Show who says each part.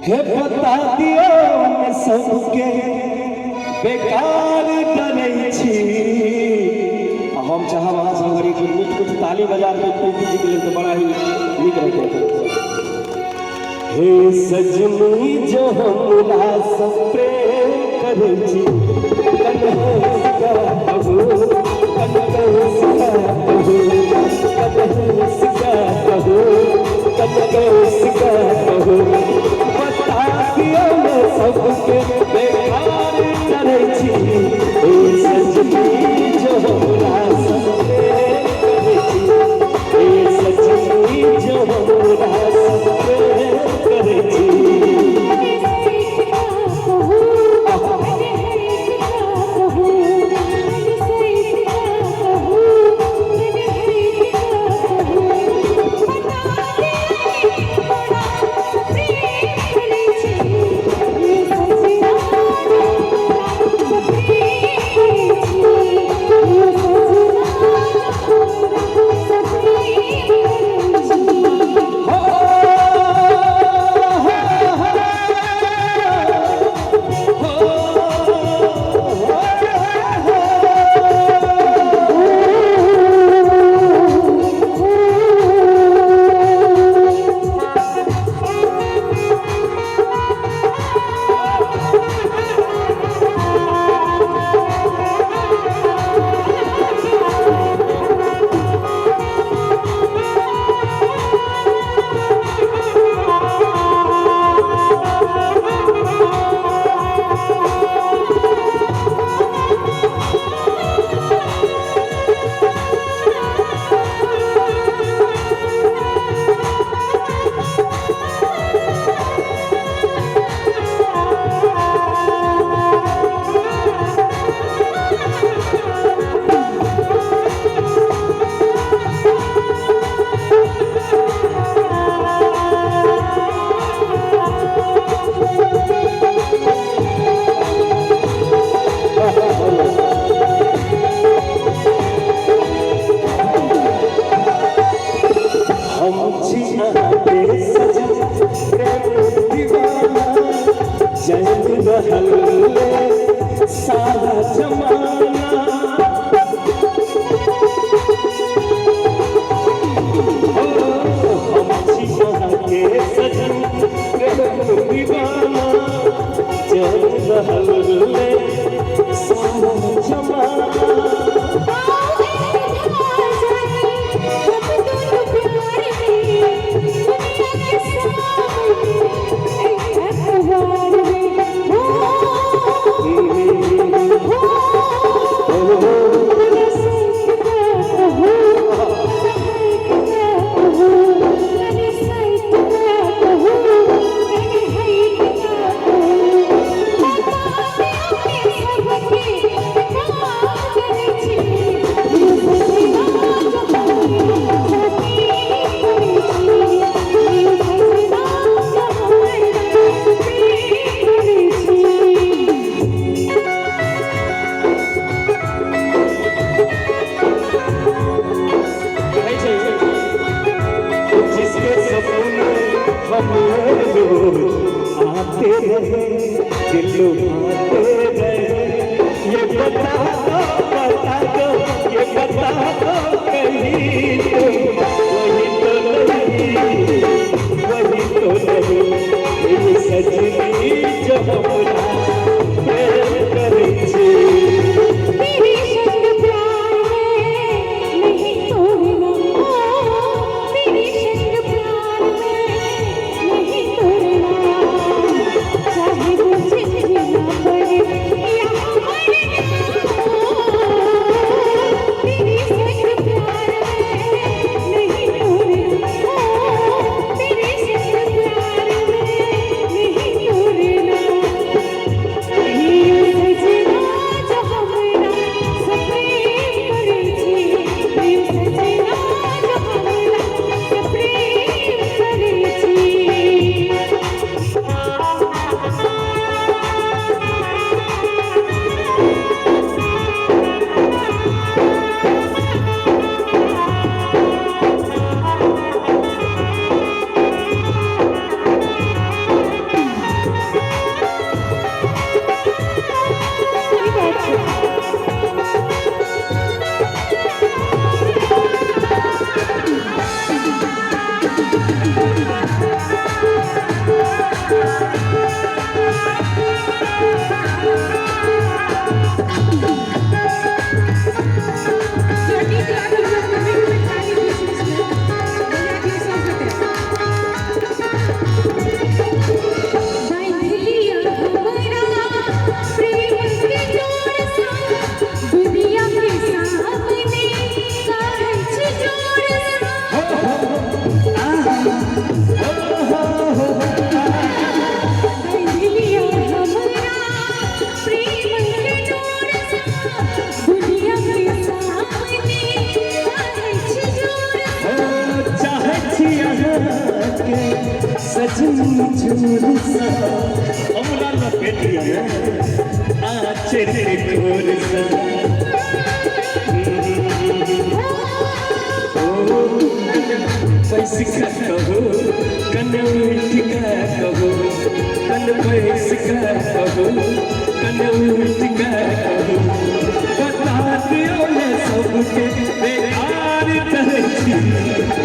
Speaker 1: हे बता दियो मैं सबके बेकार डरै छी। हम चाहब अहाँ सब घड़ी कुछ ताली बजा के प्रीति जी के लिए तो बड़ा ही नीक रहते। हे सजनी जो हमरा सब प्रेम करै छी, कन्हैया कहू कन्हैया कहू कन्हैया कहू कन्हैया कहू, बता दियो मैं सबके बेकार डरै छी। हे सजनी जो हमरा सब प्रेम करै छी, हे सजनी जो हमरा सब प्रेम करै छी। सारा जमाना हम के सजन दीवाना चल रहल सारा जमाना। आते रहे दिल आते रहे, ये बता दो ये बता दो कहीं तुम वही तो नहीं ये सजनी जो हमरा प्रेम करै छी। नहीं यहाँ के सजनी झूल सा हमरा लपेटिया आचर घोर सा पैसिका कहो कन उठिका कहो कन पैसिका कहो कन उठिका कहो बता दियो ने सबके बेकार तरह